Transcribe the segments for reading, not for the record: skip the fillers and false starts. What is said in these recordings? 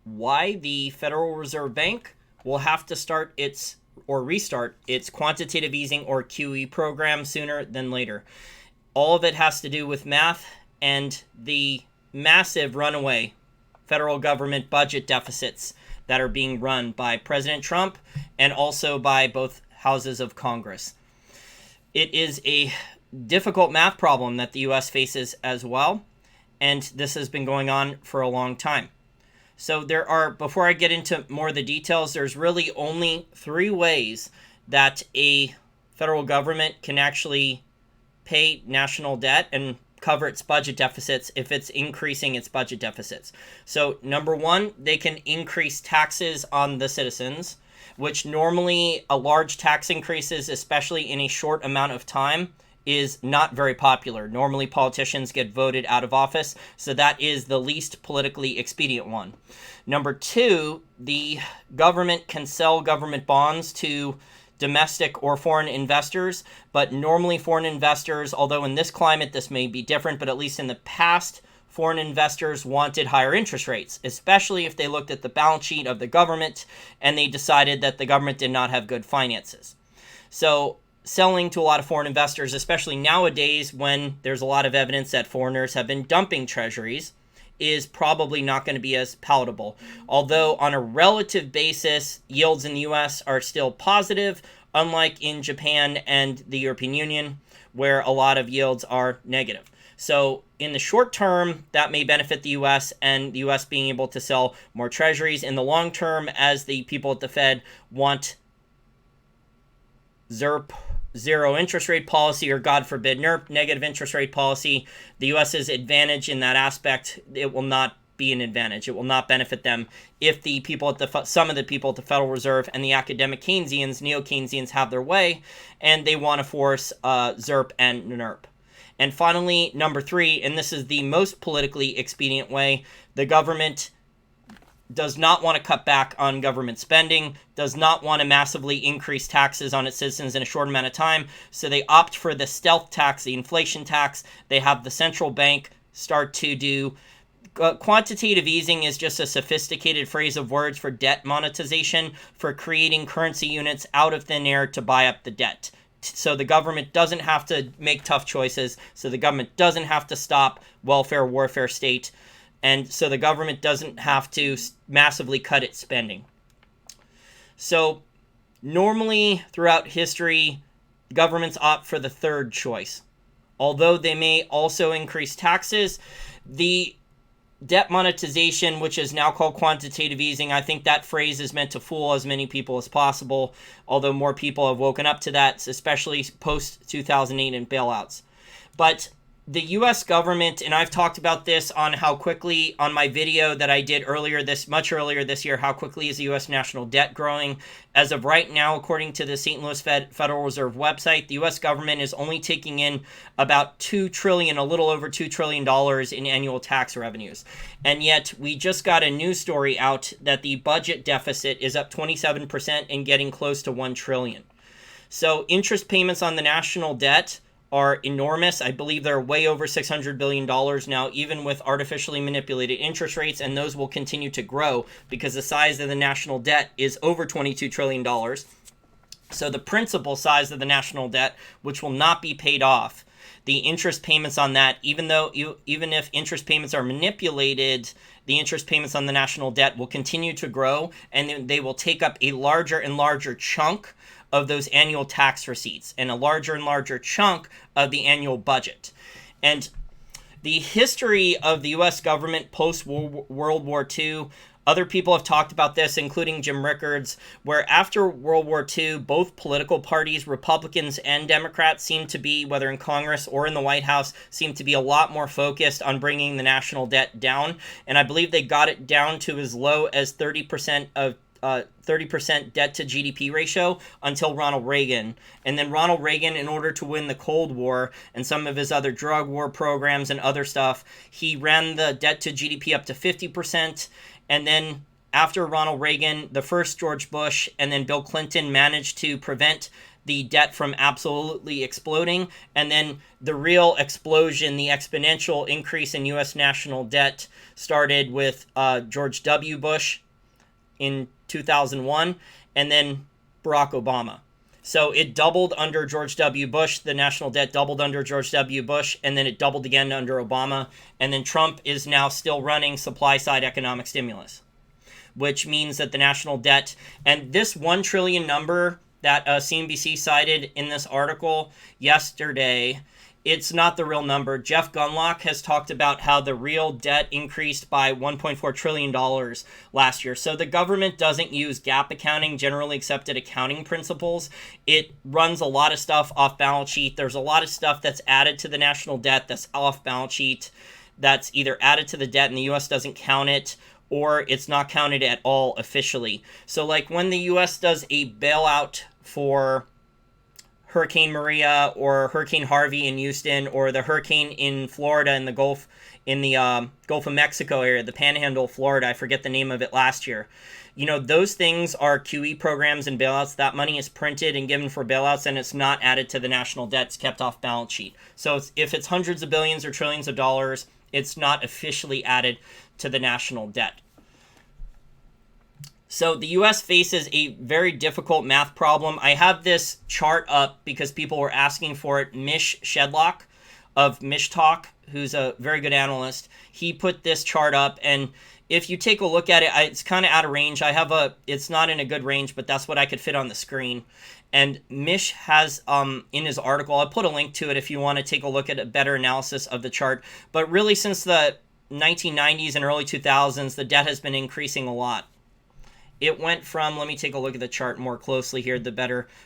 why the Federal Reserve Bank will have to restart its quantitative easing or QE program sooner than later. All of it has to do with math and the massive runaway federal government budget deficits that are being run by President Trump and also by both houses of Congress. It is a difficult math problem that the U.S. faces as well, and this has been going on for a long time. So before I get into more of the details, there's really only three ways that a federal government can actually pay national debt and cover its budget deficits if it's increasing its budget deficits. So number one, they can increase taxes on the citizens, which normally a large tax increases, especially in a short amount of time, is not very popular. Normally politicians get voted out of office, so that is the least politically expedient one. Number two, the government can sell government bonds to domestic or foreign investors, but normally foreign investors, although in this climate this may be different, but at least in the past, foreign investors wanted higher interest rates, especially if they looked at the balance sheet of the government and they decided that the government did not have good finances. So selling to a lot of foreign investors, especially nowadays when there's a lot of evidence that foreigners have been dumping treasuries, is probably not going to be as palatable. Although on a relative basis, yields in the US are still positive, unlike in Japan and the European Union, where a lot of yields are negative. So in the short term, that may benefit the US and the US being able to sell more treasuries. In the long term, as the people at the Fed want ZIRP, zero interest rate policy, or God forbid NIRP, negative interest rate policy, the US's advantage in that aspect, it will not be an advantage. It will not benefit them if the people at some of the people at the Federal Reserve and the academic Keynesians, neo-Keynesians, have their way and they want to force ZIRP and NIRP. And finally, number three, and this is the most politically expedient way, the government does not want to cut back on government spending, does not want to massively increase taxes on its citizens in a short amount of time, so they opt for the stealth tax, the inflation tax. They have the central bank start to do quantitative easing is just a sophisticated phrase of words for debt monetization, for creating currency units out of thin air to buy up the debt. So the government doesn't have to make tough choices, so the government doesn't have to stop welfare, warfare state, and so the government doesn't have to massively cut its spending. So normally throughout history, governments opt for the third choice. Although they may also increase taxes, the debt monetization, which is now called quantitative easing, I think that phrase is meant to fool as many people as possible, although more people have woken up to that, especially post-2008 and bailouts. But the U.S. government, and I've talked about this on how quickly, on my video that I did much earlier this year, how quickly is the U.S. national debt growing. As of right now, according to the St. Louis Federal Reserve website, the U.S. government is only taking in about $2 trillion, a little over $2 trillion in annual tax revenues. And yet, we just got a news story out that the budget deficit is up 27% and getting close to $1 trillion. So interest payments on the national debt are enormous. I believe they're way over $600 billion now, even with artificially manipulated interest rates, and those will continue to grow because the size of the national debt is over $22 trillion. So the principal size of the national debt, which will not be paid off, the interest payments on that, even if interest payments are manipulated, the interest payments on the national debt will continue to grow, and they will take up a larger and larger chunk of those annual tax receipts and a larger and larger chunk of the annual budget. And the history of the U.S. government post-World War II, other people have talked about this, including Jim Rickards, where after World War II, both political parties, Republicans and Democrats, seemed to be, whether in Congress or in the White House, seemed to be a lot more focused on bringing the national debt down. And I believe they got it down to as low as 30% debt to GDP ratio until Ronald Reagan. And then Ronald Reagan, in order to win the Cold War and some of his other drug war programs and other stuff, he ran the debt to GDP up to 50%. And then after Ronald Reagan, the first George Bush and then Bill Clinton managed to prevent the debt from absolutely exploding. And then the real explosion, the exponential increase in U.S. national debt started with George W. Bush in 2001, and then Barack Obama. So it doubled under George W. Bush. The national debt doubled under George W. Bush, and then it doubled again under Obama. And then Trump is now still running supply-side economic stimulus, which means that the national debt, and this 1 trillion number that CNBC cited in this article yesterday, it's not the real number. Jeff Gundlach has talked about how the real debt increased by $1.4 trillion last year. So the government doesn't use GAAP accounting, generally accepted accounting principles. It runs a lot of stuff off balance sheet. There's a lot of stuff that's added to the national debt that's off balance sheet, that's either added to the debt and the U.S. doesn't count it, or it's not counted at all officially. So like when the U.S. does a bailout for Hurricane Maria or Hurricane Harvey in Houston, or the hurricane in Florida in the Gulf of Mexico area, the Panhandle, Florida, I forget the name of it last year. You know, those things are QE programs and bailouts. That money is printed and given for bailouts, and it's not added to the national debt. It's kept off balance sheet. So if it's hundreds of billions or trillions of dollars, it's not officially added to the national debt. So the U.S. faces a very difficult math problem. I have this chart up because people were asking for it. Mish Shedlock of Mish Talk, who's a very good analyst, he put this chart up, and if you take a look at it, it's kind of out of range. It's not in a good range, but that's what I could fit on the screen. And Mish has, in his article, I'll put a link to it if you want to take a look at a better analysis of the chart. But really, since the 1990s and early 2000s, the debt has been increasing a lot. It went from, let me take a look at the chart more closely here,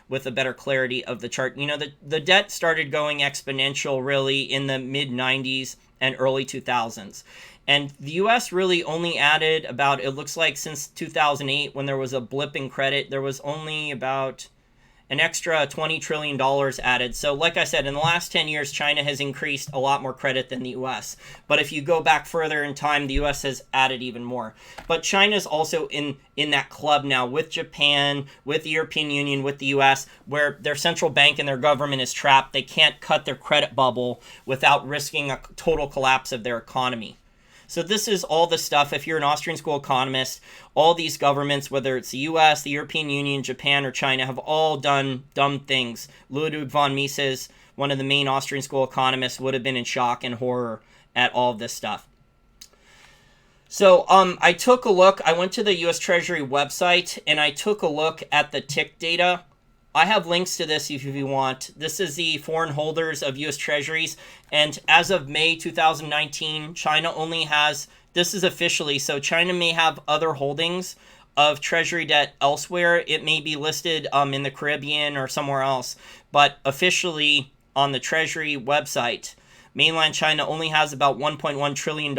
with the better clarity of the chart. You know, the debt started going exponential really in the mid 90s and early 2000s. And the U.S. really only added about, it looks like since 2008, when there was a blip in credit, there was only about an extra $20 trillion added. So like I said, in the last 10 years, China has increased a lot more credit than the U.S. But if you go back further in time, the U.S. has added even more. But China's also in that club now with Japan, with the European Union, with the U.S., where their central bank and their government is trapped. They can't cut their credit bubble without risking a total collapse of their economy. So this is all the stuff, if you're an Austrian school economist, all these governments, whether it's the US, the European Union, Japan, or China, have all done dumb things. Ludwig von Mises, one of the main Austrian school economists, would have been in shock and horror at all of this stuff. So I took a look, I went to the US Treasury website, and I took a look at the tick data. I have links to this if you want. This is the foreign holders of U.S. Treasuries. And as of May 2019, China only has, this is officially, so China may have other holdings of Treasury debt elsewhere. It may be listed in the Caribbean or somewhere else. But officially on the Treasury website, mainland China only has about $1.1 trillion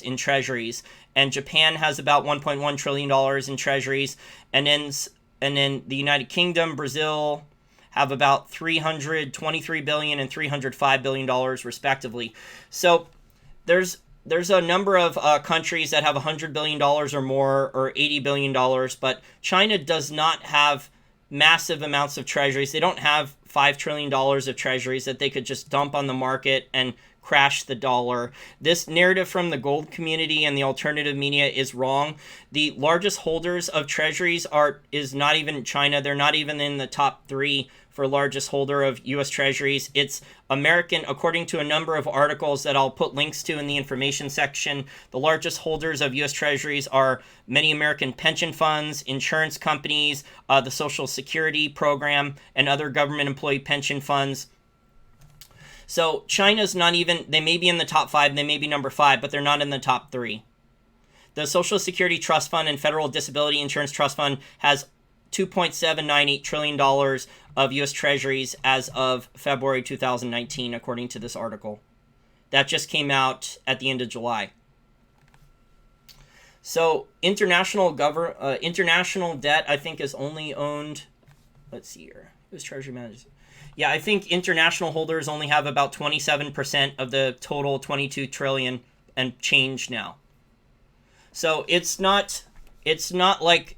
in treasuries. And Japan has about $1.1 trillion in treasuries. And then the United Kingdom, Brazil have about $323 billion and $305 billion respectively. So there's a number of countries that have $100 billion or more, or $80 billion, but China does not have massive amounts of treasuries. They don't have $5 trillion of treasuries that they could just dump on the market and crash the dollar. This narrative from the gold community and the alternative media is wrong. The largest holders of treasuries is not even China. They're not even in the top 3 for largest holder of U.S. treasuries. It's American, according to a number of articles that I'll put links to in the information section. The largest holders of U.S. treasuries are many American pension funds, insurance companies, the Social Security program, and other government employee pension funds. So China's not even, they may be in the top 5, they may be number 5, but they're not in the top 3. The Social Security Trust Fund and Federal Disability Insurance Trust Fund has $2.798 trillion of U.S. treasuries as of February 2019, according to this article. That just came out at the end of July. So international debt, I think, is only owned, let's see here, who's treasury managers? Yeah, I think international holders only have about 27% of the total 22 trillion and change now. So it's not like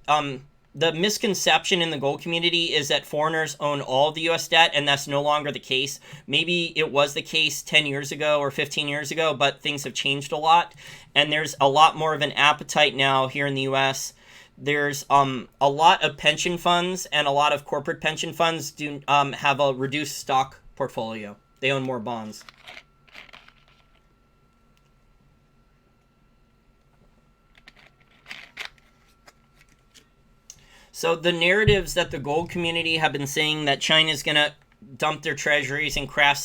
the misconception in the gold community is that foreigners own all of the U.S. debt, and that's no longer the case. Maybe it was the case 10 years ago or 15 years ago, but things have changed a lot, and there's a lot more of an appetite now here in the U.S. There's a lot of pension funds and a lot of corporate pension funds do have a reduced stock portfolio. They own more bonds. So the narratives that the gold community have been saying that China's going to dump their treasuries and crash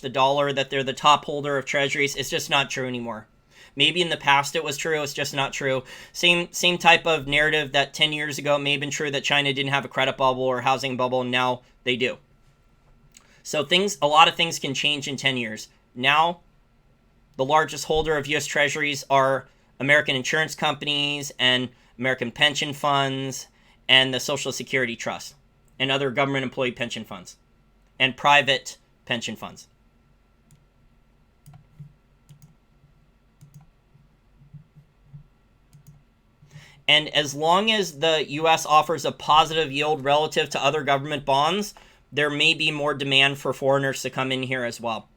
the dollar, that they're the top holder of treasuries, it's just not true anymore. Maybe in the past it was true, it's just not true. Same type of narrative that 10 years ago may have been true, that China didn't have a credit bubble or housing bubble, and now they do. So a lot of things can change in 10 years. Now, the largest holder of U.S. treasuries are American insurance companies and American pension funds and the Social Security Trust and other government employee pension funds and private pension funds. And as long as the U.S. offers a positive yield relative to other government bonds, there may be more demand for foreigners to come in here as well.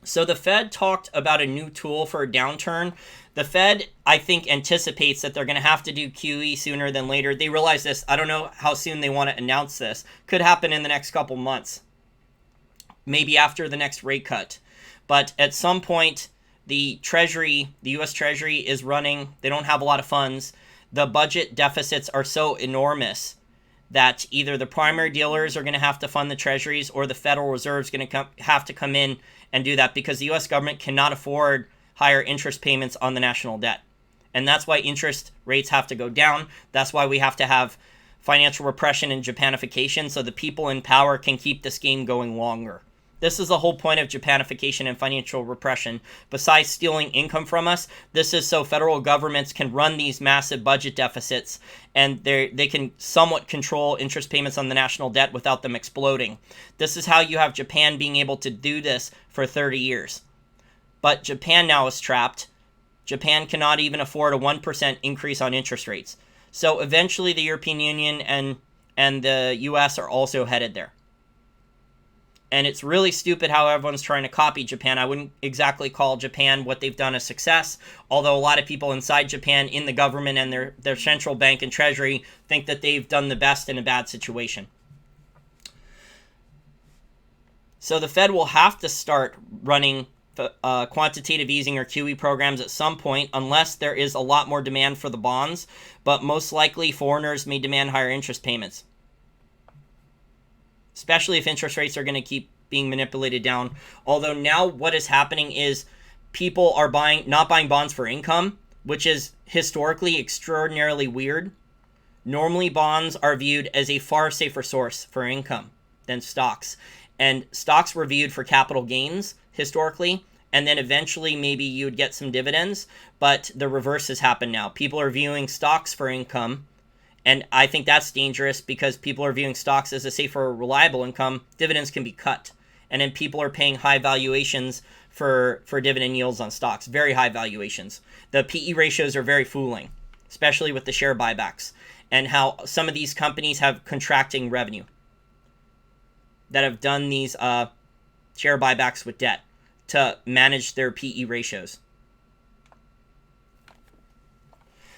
So the Fed talked about a new tool for a downturn. The Fed, I think, anticipates that they're going to have to do QE sooner than later. They realize this. I don't know how soon they want to announce this. Could happen in the next couple months. Maybe after the next rate cut. But at some point, the Treasury, the U.S. Treasury is running. They don't have a lot of funds. The budget deficits are so enormous that either the primary dealers are going to have to fund the treasuries or the Federal Reserve is going to have to come in and do that, because the U.S. government cannot afford higher interest payments on the national debt. And that's why interest rates have to go down. That's why we have to have financial repression and Japanification, so the people in power can keep this game going longer. This is the whole point of Japanification and financial repression. Besides stealing income from us, this is so federal governments can run these massive budget deficits, and they can somewhat control interest payments on the national debt without them exploding. This is how you have Japan being able to do this for 30 years. But Japan now is trapped. Japan cannot even afford a 1% increase on interest rates. So eventually the European Union and the US are also headed there. And it's really stupid how everyone's trying to copy Japan. I wouldn't exactly call Japan what they've done a success, although a lot of people inside Japan, in the government and their central bank and treasury, think that they've done the best in a bad situation. So the Fed will have to start running quantitative easing or QE programs at some point, unless there is a lot more demand for the bonds, but most likely foreigners may demand higher interest payments, especially if interest rates are going to keep being manipulated down. Although now what is happening is people are not buying bonds for income, which is historically extraordinarily weird. Normally bonds are viewed as a far safer source for income than stocks. And stocks were viewed for capital gains historically, and then eventually maybe you would get some dividends, but the reverse has happened now. People are viewing stocks for income. And I think that's dangerous, because people are viewing stocks as a safer, reliable income. Dividends can be cut. And then people are paying high valuations for dividend yields on stocks. Very high valuations. The PE ratios are very fooling, especially with the share buybacks. And how some of these companies have contracting revenue that have done these share buybacks with debt to manage their PE ratios.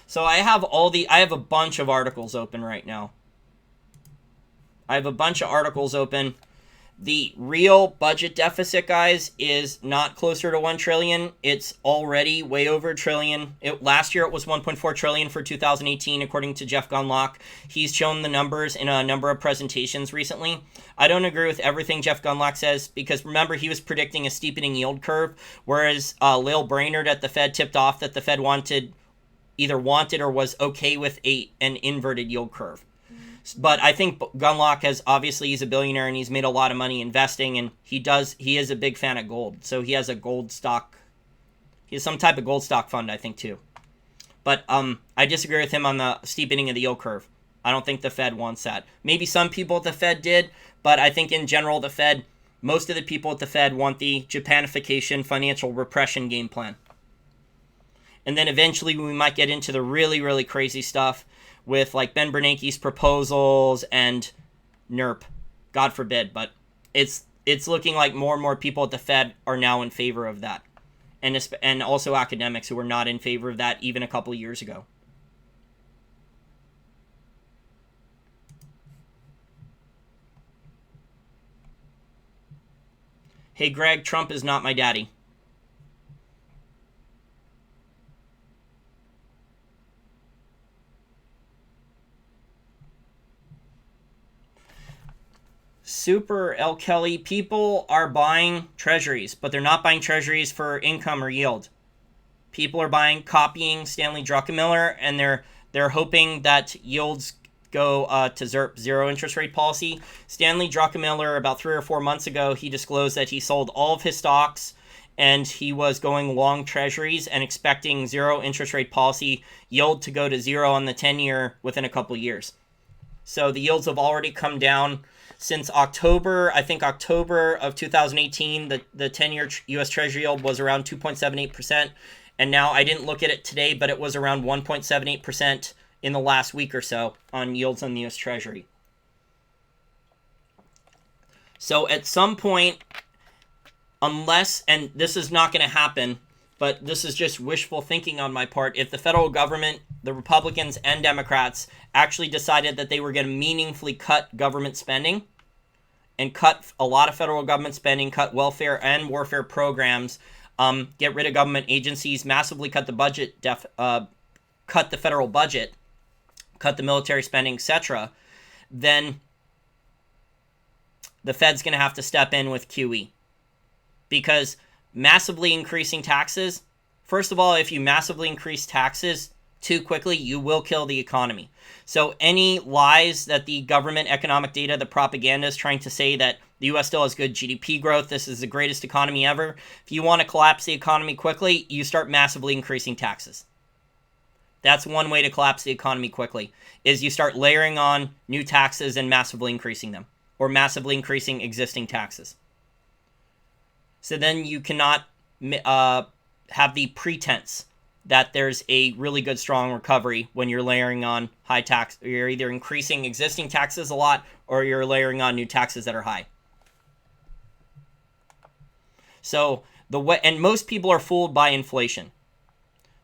So I have a bunch of articles open right now. I have a bunch of articles open. The real budget deficit, guys, is not closer to 1 trillion. It's already way over a trillion. Last year it was 1.4 trillion for 2018, according to Jeff Gundlach. He's shown the numbers in a number of presentations recently. I don't agree with everything Jeff Gundlach says, because remember, he was predicting a steepening yield curve, whereas Lil Brainerd at the Fed tipped off that the Fed either wanted or was okay with an inverted yield curve. But I think Gundlach he's a billionaire and he's made a lot of money investing, and he is a big fan of gold. So he has a gold stock. He has some type of gold stock fund, I think, too. But I disagree with him on the steepening of the yield curve. I don't think the Fed wants that. Maybe some people at the Fed did, but I think in general most of the people at the Fed want the Japanification financial repression game plan. And then eventually we might get into the really, really crazy stuff with like Ben Bernanke's proposals and NERP, God forbid, but it's looking like more and more people at the Fed are now in favor of that, and also academics who were not in favor of that even a couple of years ago. Hey Greg, Trump is not my daddy. Super L. Kelly, people are buying treasuries, but they're not buying treasuries for income or yield. People are copying Stanley Druckenmiller, and they're hoping that yields go to zero interest rate policy. Stanley Druckenmiller, about 3 or 4 months ago, he disclosed that he sold all of his stocks and he was going long treasuries and expecting zero interest rate policy yield to go to zero on the 10-year within a couple years. So the yields have already come down since October. I think October of 2018, the 10-year U.S. Treasury yield was around 2.78%. And now I didn't look at it today, but it was around 1.78% in the last week or so on yields on the U.S. Treasury. So at some point, unless, and this is not going to happen, but this is just wishful thinking on my part, if the federal government, the Republicans and Democrats, actually decided that they were going to meaningfully cut government spending and cut a lot of federal government spending, cut welfare and warfare programs, get rid of government agencies, massively cut the budget, cut the federal budget, cut the military spending, etc., then the Fed's going to have to step in with QE. Because massively increasing taxes, first of all, if you massively increase taxes too quickly, you will kill the economy. So any lies that the government economic data, the propaganda is trying to say that the U.S. still has good GDP growth, this is the greatest economy ever. If you want to collapse the economy quickly, you start massively increasing taxes. That's one way to collapse the economy quickly, is you start layering on new taxes and massively increasing them, or massively increasing existing taxes. So then you cannot have the pretense that there's a really good, strong recovery when you're layering on high tax. You're either increasing existing taxes a lot or you're layering on new taxes that are high. So and most people are fooled by inflation.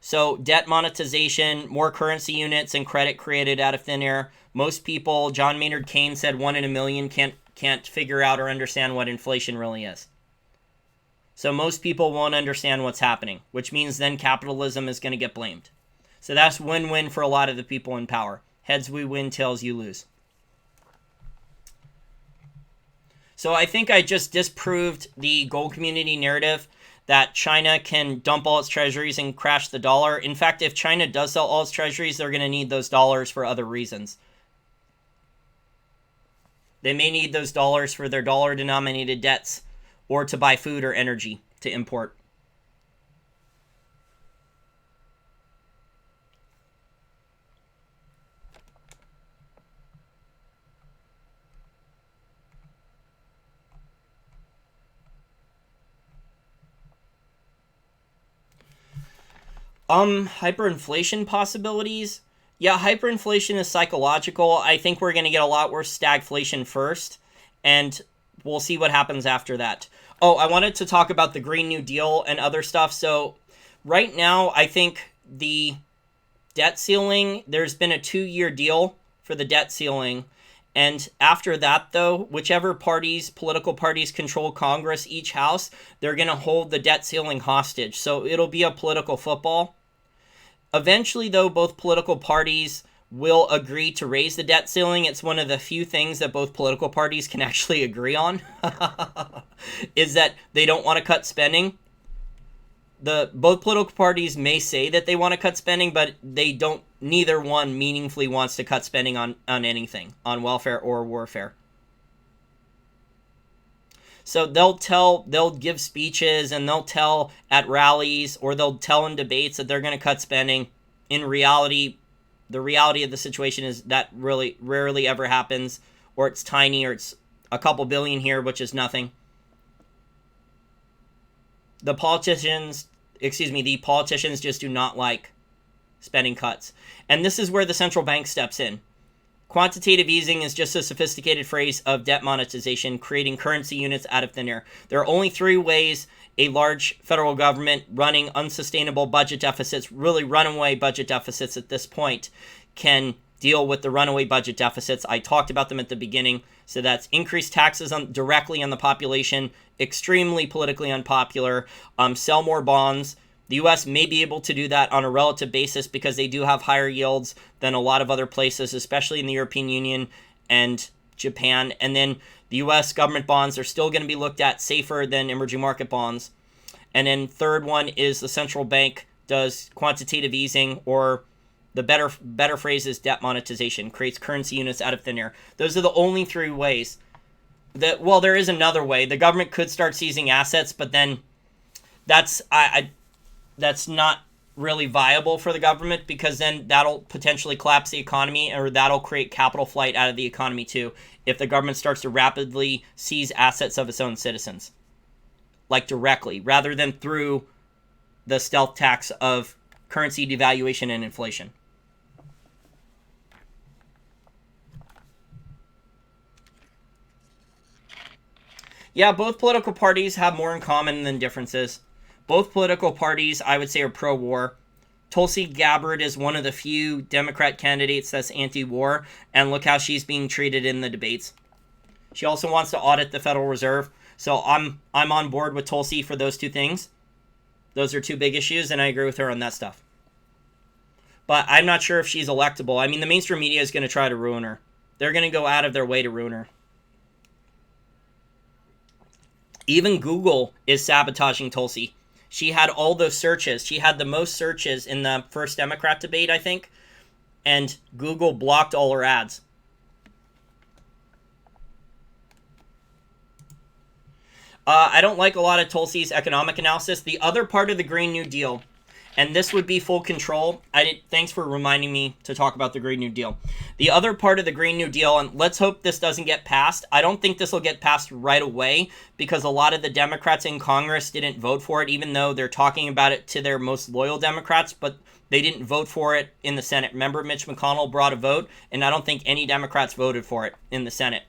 So debt monetization, more currency units and credit created out of thin air. Most people, John Maynard Keynes said 1 in a million can't figure out or understand what inflation really is. So most people won't understand what's happening, which means then capitalism is going to get blamed. So that's win-win for a lot of the people in power. Heads we win, tails you lose. So I think I just disproved the gold community narrative that China can dump all its treasuries and crash the dollar. In fact, if China does sell all its treasuries, they're going to need those dollars for other reasons. They may need those dollars for their dollar-denominated debts, or to buy food or energy to import. Hyperinflation possibilities. Yeah, hyperinflation is psychological. I think we're going to get a lot worse stagflation first, and we'll see what happens after that. Oh, I wanted to talk about the Green New Deal and other stuff. So right now, I think the debt ceiling, there's been a 2-year deal for the debt ceiling. And after that, though, whichever political parties control Congress, each house, they're going to hold the debt ceiling hostage. So it'll be a political football. Eventually, though, both political parties will agree to raise the debt ceiling. It's one of the few things that both political parties can actually agree on, is that they don't want to cut spending. Both political parties may say that they want to cut spending, but neither one meaningfully wants to cut spending on anything, on welfare or warfare. So they'll give speeches and they'll tell at rallies or they'll tell in debates that they're going to cut spending. In reality, the reality of the situation is that really rarely ever happens, or it's tiny, or it's a couple billion here, which is nothing. The politicians just do not like spending cuts. And this is where the central bank steps in. Quantitative easing is just a sophisticated phrase of debt monetization, creating currency units out of thin air. There are only three ways a large federal government running unsustainable budget deficits, really runaway budget deficits at this point, can deal with the runaway budget deficits. I talked about them at the beginning. So that's increase taxes directly on the population, extremely politically unpopular, sell more bonds. The U.S. may be able to do that on a relative basis because they do have higher yields than a lot of other places, especially in the European Union and Japan. And then the U.S. government bonds are still going to be looked at safer than emerging market bonds. And then third one is the central bank does quantitative easing, or the better phrase is debt monetization, creates currency units out of thin air. Those are the only three ways. Well, there is another way. The government could start seizing assets, but then that's not really viable for the government, because then that'll potentially collapse the economy, or that'll create capital flight out of the economy too, if the government starts to rapidly seize assets of its own citizens, like directly, rather than through the stealth tax of currency devaluation and inflation. Yeah, both political parties have more in common than differences. Both political parties, I would say, are pro-war. Tulsi Gabbard is one of the few Democrat candidates that's anti-war, and look how she's being treated in the debates. She also wants to audit the Federal Reserve, so I'm on board with Tulsi for those two things. Those are two big issues, and I agree with her on that stuff. But I'm not sure if she's electable. I mean, the mainstream media is going to try to ruin her. They're going to go out of their way to ruin her. Even Google is sabotaging Tulsi. She had all those searches. She had the most searches in the first Democrat debate, I think. And Google blocked all her ads. I don't like a lot of Tulsi's economic analysis. The other part of the Green New Deal, and this would be full control. Thanks for reminding me to talk about the Green New Deal. The other part of the Green New Deal, and let's hope this doesn't get passed. I don't think this will get passed right away, because a lot of the Democrats in Congress didn't vote for it, even though they're talking about it to their most loyal Democrats, but they didn't vote for it in the Senate. Remember, Mitch McConnell brought a vote, and I don't think any Democrats voted for it in the Senate.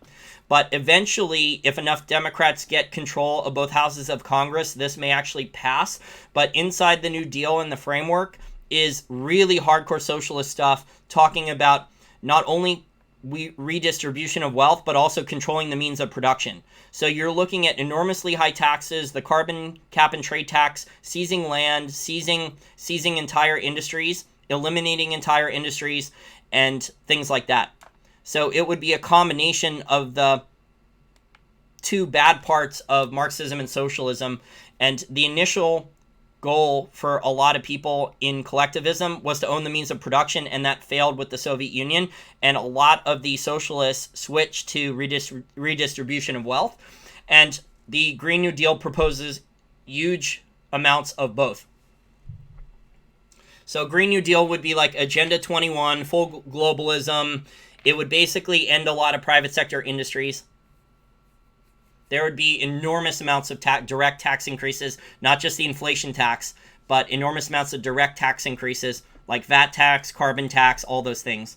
But eventually, if enough Democrats get control of both houses of Congress, this may actually pass. But inside the New Deal and the framework is really hardcore socialist stuff, talking about not only redistribution of wealth, but also controlling the means of production. So you're looking at enormously high taxes, the carbon cap and trade tax, seizing land, seizing entire industries, eliminating entire industries, and things like that. So it would be a combination of the two bad parts of Marxism and socialism. And the initial goal for a lot of people in collectivism was to own the means of production, and that failed with the Soviet Union. And a lot of the socialists switched to redistribution of wealth. And the Green New Deal proposes huge amounts of both. So Green New Deal would be like Agenda 21, full globalism. It would basically end a lot of private sector industries. There would be enormous amounts of direct tax increases, not just the inflation tax, but enormous amounts of direct tax increases, like VAT tax, carbon tax, all those things.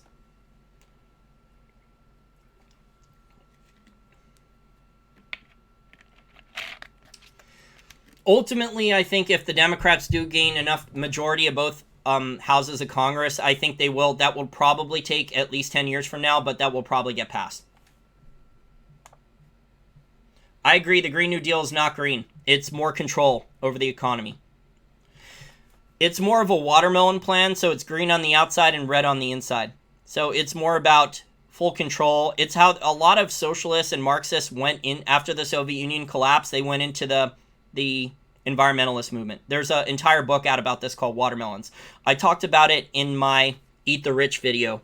Ultimately, I think if the Democrats do gain enough majority of both houses of Congress, I think they will. That will probably take at least 10 years from now, but that will probably get passed. I agree, the Green New Deal is not green. It's more control over the economy. It's more of a watermelon plan, so it's green on the outside and red on the inside. So it's more about full control. It's how a lot of socialists and Marxists went in after the Soviet Union collapsed. They went into the environmentalist movement. There's an entire book out about this called Watermelons. I talked about it in my Eat the Rich video,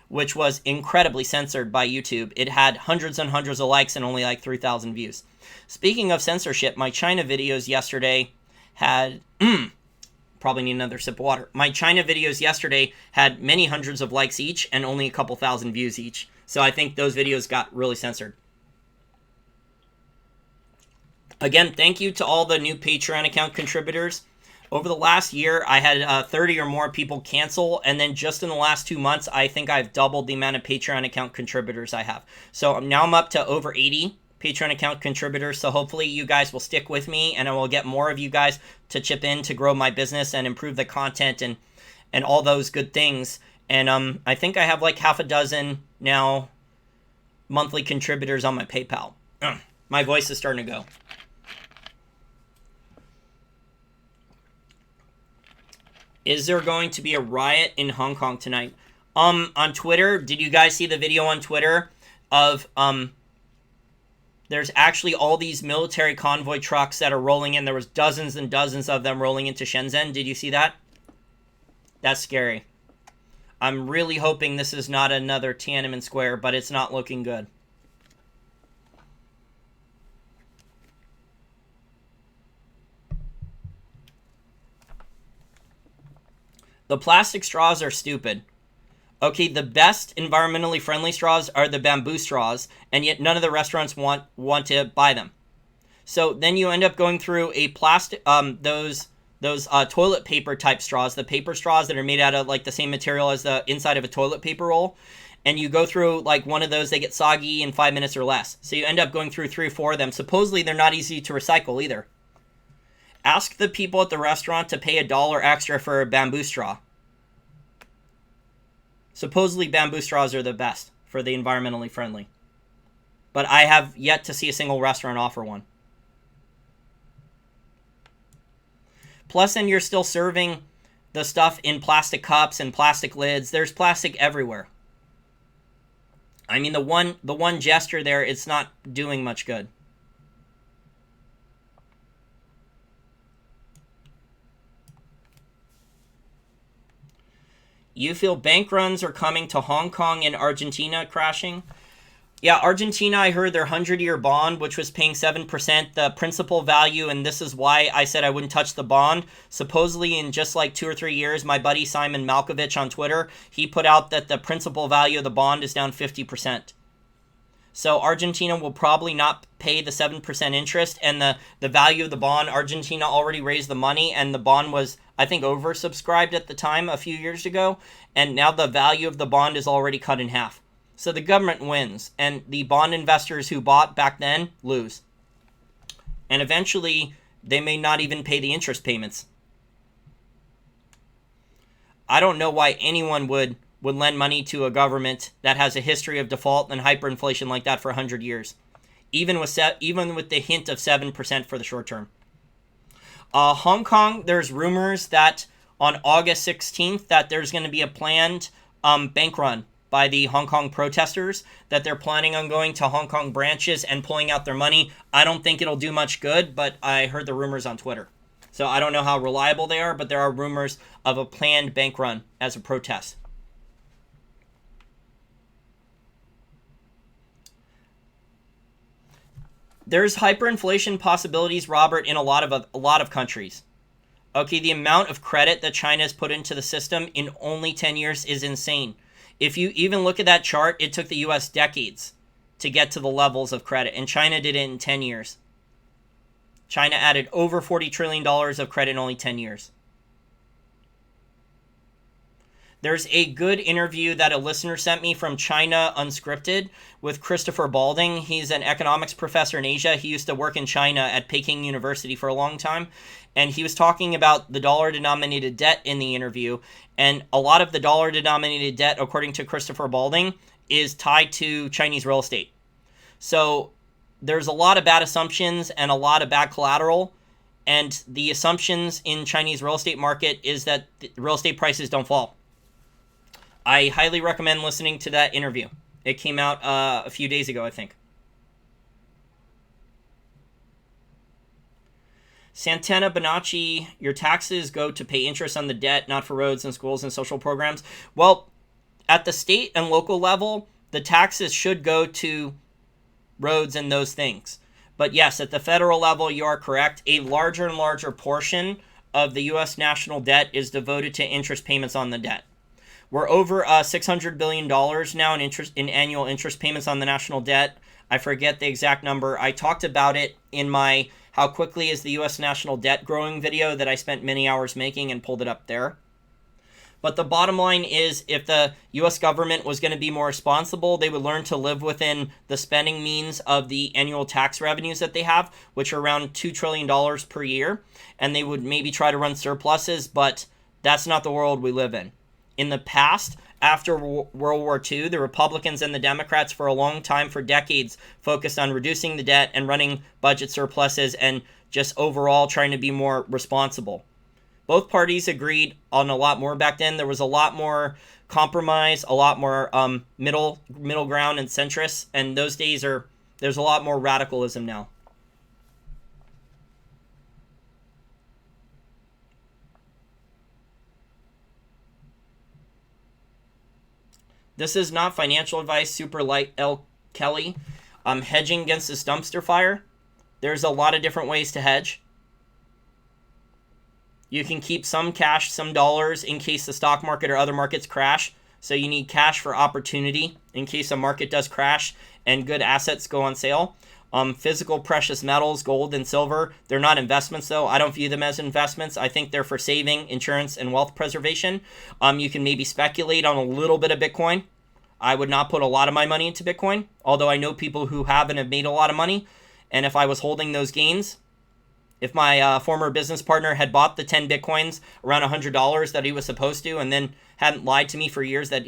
which was incredibly censored by YouTube. It had hundreds and hundreds of likes and only like 3,000 views. Speaking of censorship, my China videos yesterday had... probably need another sip of water. My China videos yesterday had many hundreds of likes each and only a couple thousand views each. So I think those videos got really censored. Again, thank you to all the new Patreon account contributors. Over the last year, I had 30 or more people cancel, and then just in the last 2 months, I think I've doubled the amount of Patreon account contributors I have. So now I'm up to over 80 Patreon account contributors, so hopefully you guys will stick with me, and I will get more of you guys to chip in to grow my business and improve the content and all those good things. And I think I have like half a dozen now monthly contributors on my PayPal. My voice is starting to go. Is there going to be a riot in Hong Kong tonight? On Twitter, did you guys see the video on Twitter of there's actually all these military convoy trucks that are rolling in. There was dozens and dozens of them rolling into Shenzhen. Did you see that? That's scary. I'm really hoping this is not another Tiananmen Square, but it's not looking good. The plastic straws are stupid. Okay, the best environmentally friendly straws are the bamboo straws, and yet none of the restaurants want to buy them. So then you end up going through a plastic, those toilet paper type straws, the paper straws that are made out of like the same material as the inside of a toilet paper roll. And you go through like one of those, they get soggy in 5 minutes or less. So you end up going through 3 or 4 of them. Supposedly they're not easy to recycle either. Ask the people at the restaurant to pay $1 extra for a bamboo straw. Supposedly bamboo straws are the best for the environmentally friendly. But I have yet to see a single restaurant offer one. Plus, then you're still serving the stuff in plastic cups and plastic lids. There's plastic everywhere. I mean, the one gesture there, it's not doing much good. You feel bank runs are coming to Hong Kong and Argentina crashing? Yeah, Argentina, I heard their 100-year bond, which was paying 7%, the principal value, and this is why I said I wouldn't touch the bond. Supposedly, in just like 2 or 3 years, my buddy Simon Malkovich on Twitter, he put out that the principal value of the bond is down 50%. So Argentina will probably not pay the 7% interest, and the value of the bond, Argentina already raised the money, and the bond was, I think, oversubscribed at the time a few years ago, and now the value of the bond is already cut in half. So the government wins, and the bond investors who bought back then lose. And eventually, they may not even pay the interest payments. I don't know why anyone would lend money to a government that has a history of default and hyperinflation like that for 100 years, even with the hint of 7% for the short term. Hong Kong, there's rumors that on August 16th that there's going to be a planned bank run by the Hong Kong protesters, that they're planning on going to Hong Kong branches and pulling out their money. I don't think it'll do much good, but I heard the rumors on Twitter. So I don't know how reliable they are, but there are rumors of a planned bank run as a protest. There's hyperinflation possibilities, Robert, in a lot of countries. Okay, the amount of credit that China has put into the system in only 10 years is insane. If you even look at that chart, it took the US decades to get to the levels of credit, and China did it in 10 years. China added over $40 trillion of credit in only 10 years. There's a good interview that a listener sent me from China Unscripted with Christopher Balding. He's an economics professor in Asia. He used to work in China at Peking University for a long time. And he was talking about the dollar-denominated debt in the interview. And a lot of the dollar-denominated debt, according to Christopher Balding, is tied to Chinese real estate. So there's a lot of bad assumptions and a lot of bad collateral. And the assumptions in Chinese real estate market is that real estate prices don't fall. I highly recommend listening to that interview. It came out a few days ago, I think. Santana Bonacci, your taxes go to pay interest on the debt, not for roads and schools and social programs. Well, at the state and local level, the taxes should go to roads and those things. But yes, at the federal level, you are correct. A larger and larger portion of the U.S. national debt is devoted to interest payments on the debt. We're over $600 billion now in annual interest payments on the national debt. I forget the exact number. I talked about it in my how quickly is the U.S. national debt growing video that I spent many hours making and pulled it up there. But the bottom line is, if the U.S. government was going to be more responsible, they would learn to live within the spending means of the annual tax revenues that they have, which are around $2 trillion per year. And they would maybe try to run surpluses, but that's not the world we live in. In the past, after World War II, the Republicans and the Democrats for a long time, for decades, focused on reducing the debt and running budget surpluses and just overall trying to be more responsible. Both parties agreed on a lot more back then. There was a lot more compromise, a lot more middle ground and centrist, and those days there's a lot more radicalism now. This is not financial advice, Super Light L. Kelly. Hedging against this dumpster fire. There's a lot of different ways to hedge. You can keep some cash, some dollars, in case the stock market or other markets crash. So you need cash for opportunity in case a market does crash and good assets go on sale. Physical precious metals, gold and silver, they're not investments though. I don't view them as investments. I think they're for saving, insurance, and wealth preservation. You can maybe speculate on a little bit of Bitcoin. I would not put a lot of my money into Bitcoin, although I know people who have and have made a lot of money. And if I was holding those gains, if my former business partner had bought the 10 Bitcoins around $100 that he was supposed to, and then hadn't lied to me for years that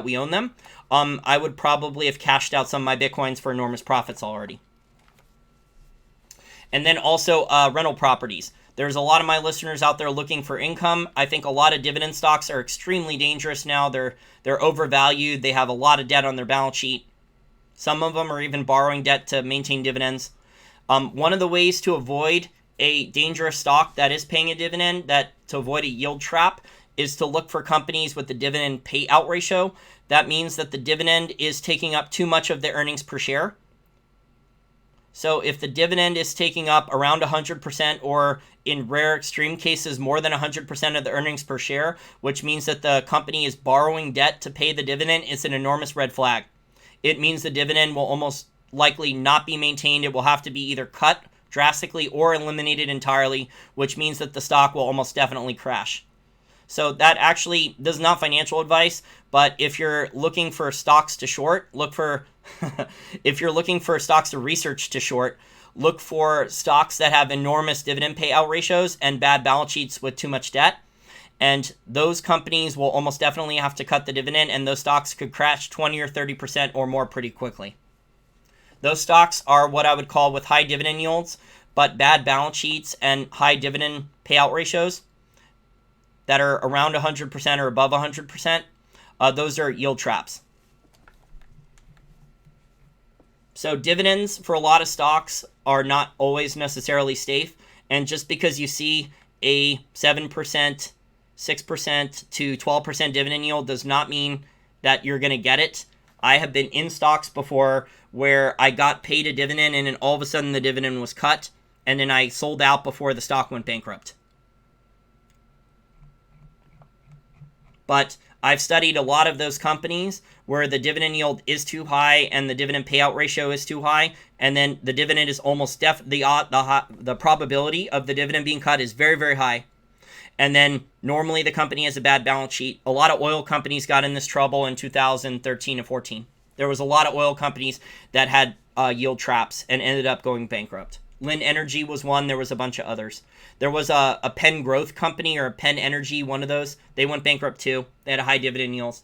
we own them, I would probably have cashed out some of my Bitcoins for enormous profits already. And then also rental properties. There's a lot of my listeners out there looking for income. I think a lot of dividend stocks are extremely dangerous now. They're overvalued. They have a lot of debt on their balance sheet. Some of them are even borrowing debt to maintain dividends. One of the ways to avoid a dangerous stock that is paying a dividend, to avoid a yield trap, is to look for companies with the dividend payout ratio. That means that the dividend is taking up too much of the earnings per share. So if the dividend is taking up around 100%, or in rare extreme cases more than 100% of the earnings per share, which means that the company is borrowing debt to pay the dividend, it's an enormous red flag. It means the dividend will almost likely not be maintained. It will have to be either cut drastically or eliminated entirely, which means that the stock will almost definitely crash. So that actually, this is not financial advice, but if you're looking for stocks to short, if you're looking for stocks to research to short, look for stocks that have enormous dividend payout ratios and bad balance sheets with too much debt. And those companies will almost definitely have to cut the dividend, and those stocks could crash 20 or 30% or more pretty quickly. Those stocks are what I would call with high dividend yields, but bad balance sheets and high dividend payout ratios that are around 100% or above 100%. Those are yield traps. So dividends for a lot of stocks are not always necessarily safe. And just because you see a 7%, 6% to 12% dividend yield does not mean that you're going to get it. I have been in stocks before where I got paid a dividend and then all of a sudden the dividend was cut, and then I sold out before the stock went bankrupt. But I've studied a lot of those companies where the dividend yield is too high and the dividend payout ratio is too high, and then the dividend is almost the probability of the dividend being cut is very, very high. And then normally the company has a bad balance sheet. A lot of oil companies got in this trouble in 2013 and 14. There was a lot of oil companies that had yield traps and ended up going bankrupt. Lynn Energy was one. There was a bunch of others. There was a Penn Growth Company or Penn Energy, one of those. They went bankrupt too. They had a high dividend yields.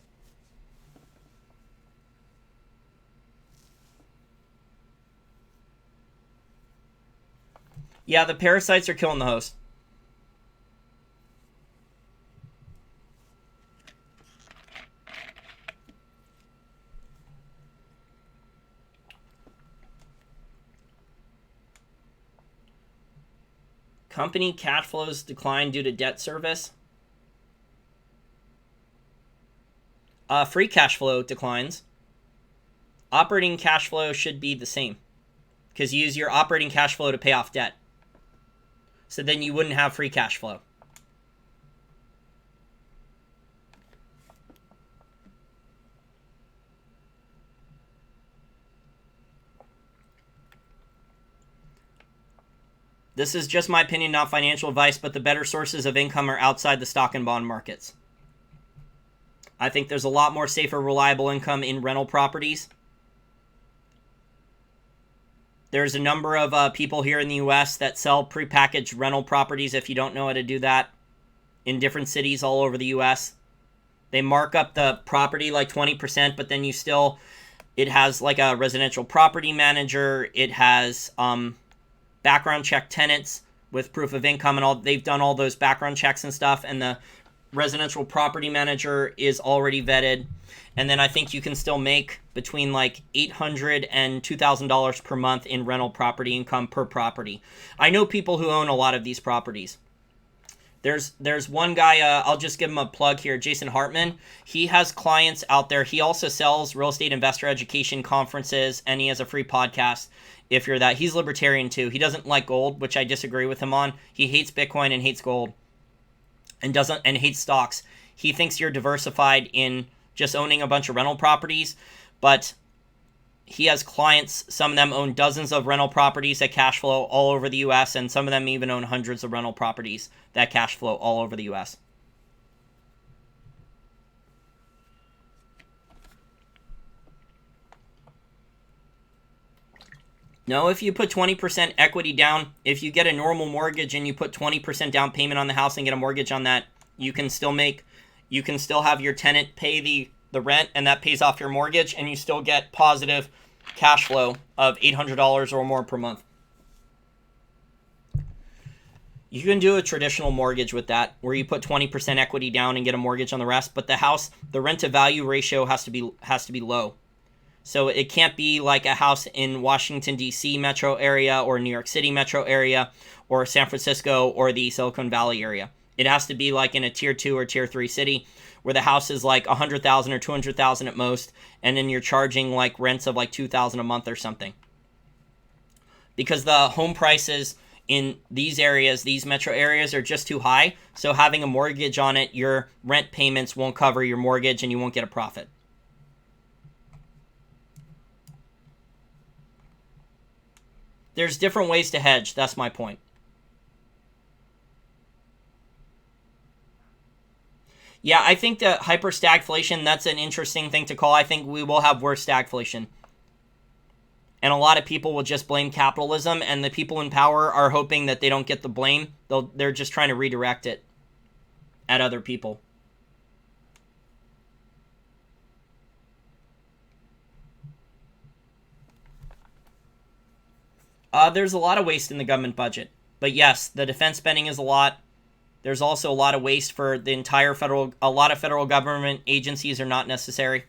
Yeah, the parasites are killing the host. Company cash flows decline due to debt service. Free cash flow declines. Operating cash flow should be the same because you use your operating cash flow to pay off debt. So then you wouldn't have free cash flow. This is just my opinion, not financial advice, but the better sources of income are outside the stock and bond markets. I think there's a lot more safer, reliable income in rental properties. There's a number of people here in the U.S. that sell prepackaged rental properties, if you don't know how to do that, in different cities all over the U.S. They mark up the property like 20%, but then it has like a residential property manager. It has background check tenants with proof of income and all. They've done all those background checks and stuff, and the residential property manager is already vetted. And then I think you can still make between like $800 and $2,000 per month in rental property income per property. I know people who own a lot of these properties. There's one guy, I'll just give him a plug here, Jason Hartman. He has clients out there. He also sells real estate investor education conferences, and he has a free podcast if you're that. He's libertarian too. He doesn't like gold, which I disagree with him on. He hates Bitcoin and hates gold and hates stocks. He thinks you're diversified in just owning a bunch of rental properties, but he has clients. Some of them own dozens of rental properties that cash flow all over the U.S., and some of them even own hundreds of rental properties that cash flow all over the U.S. No, if you put 20% equity down, if you get a normal mortgage and you put 20% down payment on the house and get a mortgage on that, you can still have your tenant pay the rent, and that pays off your mortgage, and you still get positive cash flow of $800 or more per month. You can do a traditional mortgage with that, where you put 20% equity down and get a mortgage on the rest, but the rent to value ratio has to be low. So it can't be like a house in Washington, D.C. metro area, or New York City metro area, or San Francisco, or the Silicon Valley area. It has to be like in a tier 2 or tier 3 city, where the house is like $100,000 or $200,000 at most, and then you're charging like rents of like $2,000 a month or something. Because the home prices in these areas, these metro areas, are just too high, so having a mortgage on it, your rent payments won't cover your mortgage and you won't get a profit. There's different ways to hedge, that's my point. Yeah, I think that hyper stagflation, that's an interesting thing to call. I think we will have worse stagflation. And a lot of people will just blame capitalism, and the people in power are hoping that they don't get the blame. They're just trying to redirect it at other people. There's a lot of waste in the government budget. But yes, the defense spending is a lot. There's also a lot of waste for the entire a lot of federal government agencies are not necessary.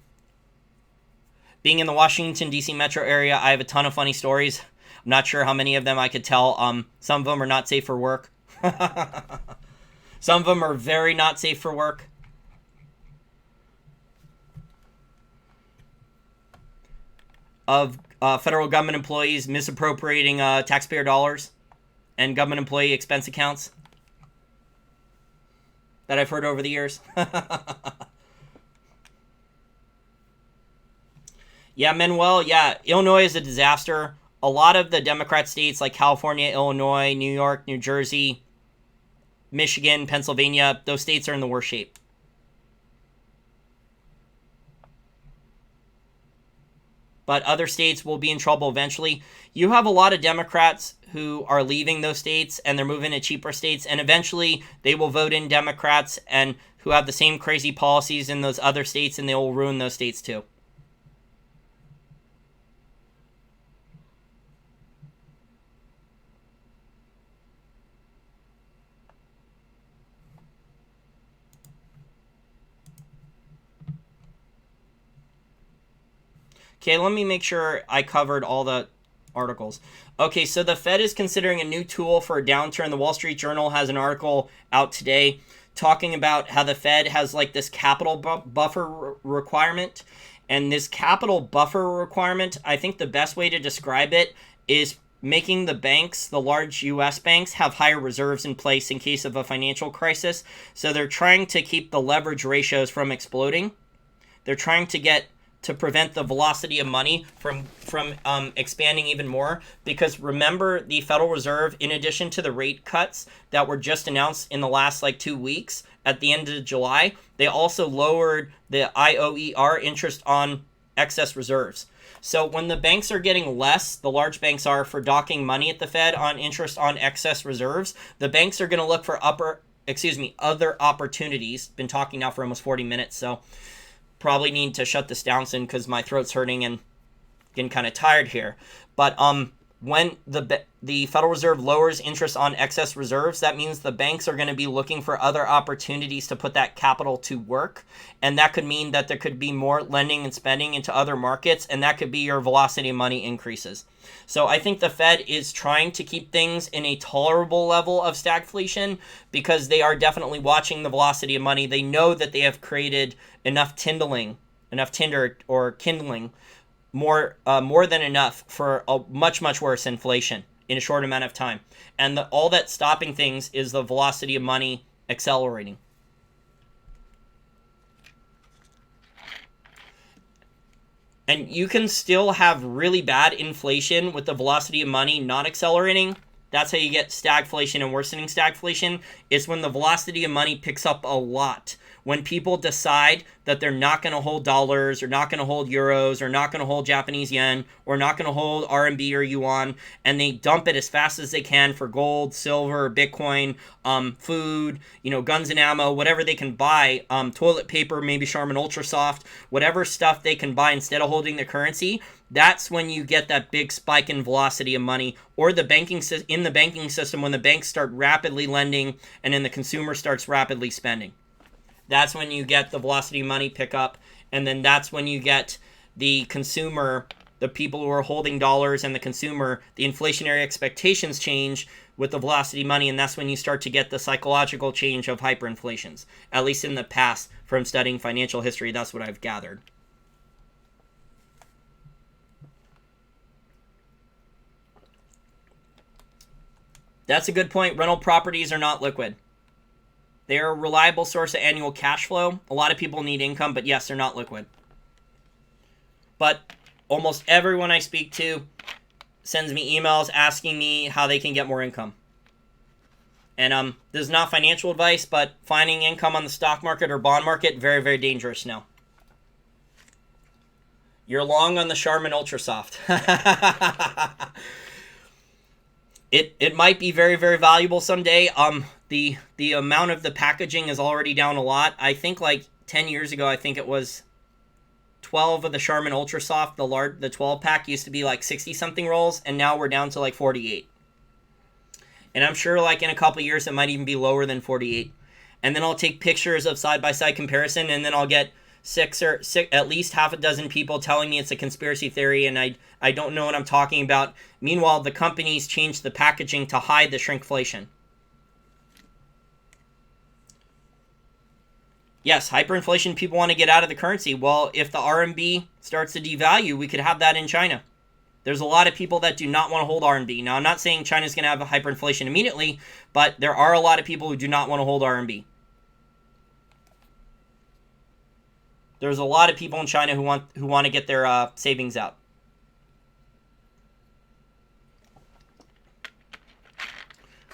Being in the Washington, D.C. metro area, I have a ton of funny stories. I'm not sure how many of them I could tell. Some of them are not safe for work. Some of them are very not safe for work. Of federal government employees misappropriating taxpayer dollars and government employee expense accounts that I've heard over the years. Yeah, Manuel, yeah, Illinois is a disaster. A lot of the Democrat states like California, Illinois, New York, New Jersey, Michigan, Pennsylvania, those states are in the worst shape. But other states will be in trouble eventually. You have a lot of Democrats who are leaving those states and they're moving to cheaper states, and eventually they will vote in Democrats and who have the same crazy policies in those other states, and they will ruin those states too. Okay, let me make sure I covered all the articles. Okay, so the Fed is considering a new tool for a downturn. The Wall Street Journal has an article out today talking about how the Fed has like this capital buffer requirement. And this capital buffer requirement, I think the best way to describe it is making the banks, the large U.S. banks, have higher reserves in place in case of a financial crisis. So they're trying to keep the leverage ratios from exploding. They're trying to get to prevent the velocity of money from expanding even more. Because remember, the Federal Reserve, in addition to the rate cuts that were just announced in the last 2 weeks at the end of July, they also lowered the IOER, interest on excess reserves. So when the banks are getting less, the large banks are, for docking money at the Fed on interest on excess reserves, the banks are going to look for other opportunities. Been talking now for almost 40 minutes, so probably need to shut this down soon because my throat's hurting and getting kind of tired here. But when the Federal Reserve lowers interest on excess reserves, that means the banks are going to be looking for other opportunities to put that capital to work. And that could mean that there could be more lending and spending into other markets, and that could be your velocity of money increases. So I think the Fed is trying to keep things in a tolerable level of stagflation because they are definitely watching the velocity of money. They know that they have created enough kindling more than enough for a much worse inflation in a short amount of time. And all that's stopping things is the velocity of money accelerating. And you can still have really bad inflation with the velocity of money not accelerating. That's how you get stagflation and worsening stagflation. It's when the velocity of money picks up a lot. When people decide that they're not going to hold dollars, or not going to hold euros, or not going to hold Japanese yen, or not going to hold RMB or yuan, and they dump it as fast as they can for gold, silver, Bitcoin, food, guns and ammo, whatever they can buy, toilet paper, maybe Charmin Ultra Soft, whatever stuff they can buy instead of holding the currency. That's when you get that big spike in velocity of money, or in the banking system when the banks start rapidly lending and then the consumer starts rapidly spending. That's when you get the velocity of money pick up, and then that's when you get the consumer, the people who are holding dollars, and the consumer, the inflationary expectations change with the velocity of money, and that's when you start to get the psychological change of hyperinflations. At least in the past, from studying financial history, that's what I've gathered. That's a good point. Rental properties are not liquid. They're a reliable source of annual cash flow. A lot of people need income, but yes, they're not liquid. But almost everyone I speak to sends me emails asking me how they can get more income. And this is not financial advice, but finding income on the stock market or bond market, very, very dangerous now. You're long on the Charmin Ultra Soft. It might be very, very valuable someday. The amount of the packaging is already down a lot. I think 10 years ago, I think it was 12 of the Charmin Ultra Soft, the 12 pack used to be 60 something rolls, and now we're down to 48. And I'm sure in a couple years it might even be lower than 48. And then I'll take pictures of side-by-side comparison, and then I'll get at least half a dozen people telling me it's a conspiracy theory, and I don't know what I'm talking about. Meanwhile, the companies changed the packaging to hide the shrinkflation. Yes, hyperinflation, people want to get out of the currency. Well, if the RMB starts to devalue, we could have that in China. There's a lot of people that do not want to hold RMB. Now, I'm not saying China's going to have a hyperinflation immediately, but there are a lot of people who do not want to hold RMB. There's a lot of people in China who want to get their savings out.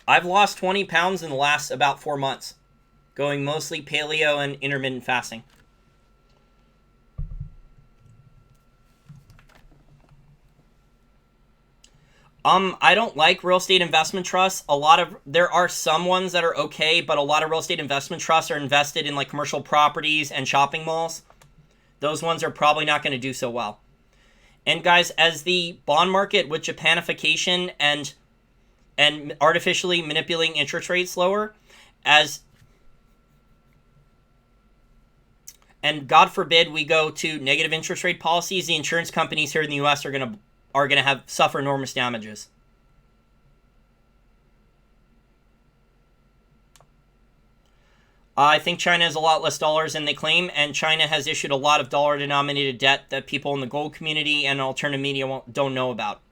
I've lost 20 pounds in the last about 4 months, going mostly paleo and intermittent fasting. I don't like real estate investment trusts. There are some ones that are okay, but a lot of real estate investment trusts are invested in commercial properties and shopping malls. Those ones are probably not going to do so well. And guys, as the bond market with Japanification and artificially manipulating interest rates lower, and God forbid we go to negative interest rate policies, the insurance companies here in the U.S. are going to suffer enormous damages. I think China has a lot less dollars than they claim, and China has issued a lot of dollar-denominated debt that people in the gold community and alternative media don't know about.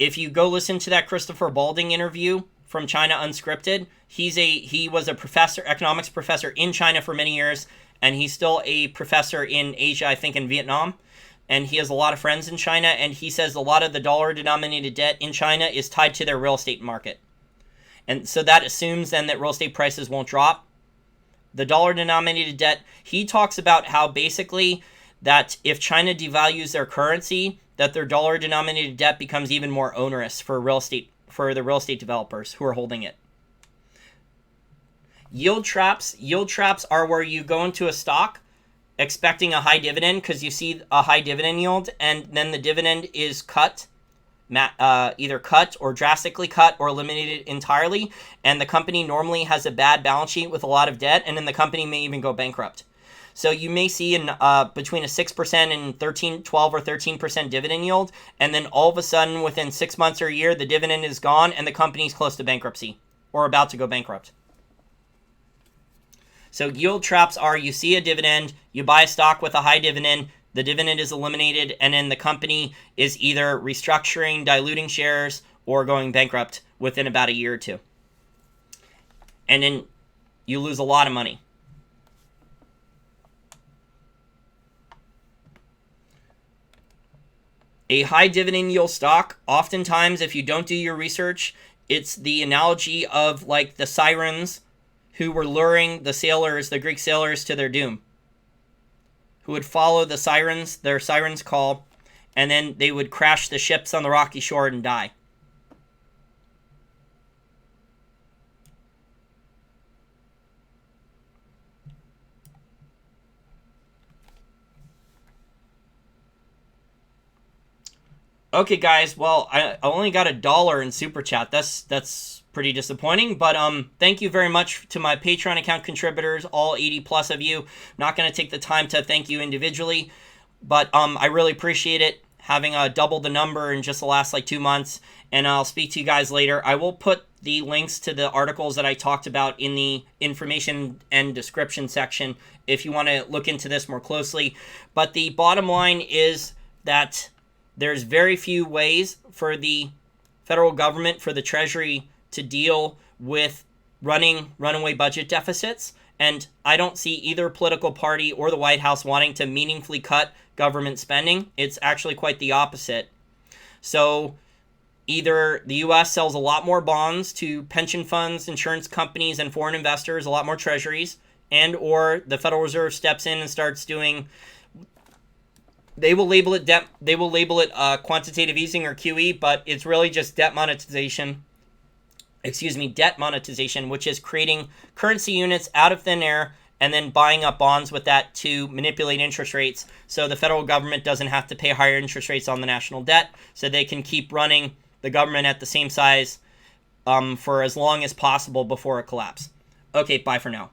If you go listen to that Christopher Balding interview from China Unscripted, he was a economics professor in China for many years, and he's still a professor in Asia, I think in Vietnam, and he has a lot of friends in China, and he says a lot of the dollar-denominated debt in China is tied to their real estate market. And so that assumes then that real estate prices won't drop. The dollar-denominated debt, he talks about how basically that if China devalues their currency, that their dollar-denominated debt becomes even more onerous for the real estate developers who are holding it. Yield traps are where you go into a stock expecting a high dividend because you see a high dividend yield, and then the dividend is cut, either cut or drastically cut or eliminated entirely, and the company normally has a bad balance sheet with a lot of debt, and then the company may even go bankrupt. So you may see between a 6% and 12 or 13% dividend yield, and then all of a sudden within 6 months or a year, the dividend is gone and the company's close to bankruptcy or about to go bankrupt. So yield traps are you see a dividend, you buy a stock with a high dividend, the dividend is eliminated, and then the company is either restructuring, diluting shares, or going bankrupt within about a year or two. And then you lose a lot of money. A high dividend yield stock, oftentimes if you don't do your research, it's the analogy of like the sirens who were luring the Greek sailors to their doom, who would follow their sirens call, and then they would crash the ships on the rocky shore and die. Okay, guys. Well, I only got $1 in Super Chat. That's pretty disappointing. But thank you very much to my Patreon account contributors, all 80 plus of you. I'm not going to take the time to thank you individually, but I really appreciate it, having doubled the number in just the last 2 months. And I'll speak to you guys later. I will put the links to the articles that I talked about in the information and description section if you want to look into this more closely. But the bottom line is that there's very few ways for the federal government, for the Treasury, to deal with running runaway budget deficits. And I don't see either political party or the White House wanting to meaningfully cut government spending. It's actually quite the opposite. So either the U.S. sells a lot more bonds to pension funds, insurance companies, and foreign investors, a lot more treasuries, and or the Federal Reserve steps in and starts doing... They will label it debt. They will label it quantitative easing or QE, but it's really just debt monetization. Debt monetization, which is creating currency units out of thin air and then buying up bonds with that to manipulate interest rates, so the federal government doesn't have to pay higher interest rates on the national debt, so they can keep running the government at the same size for as long as possible before it collapses. Okay, bye for now.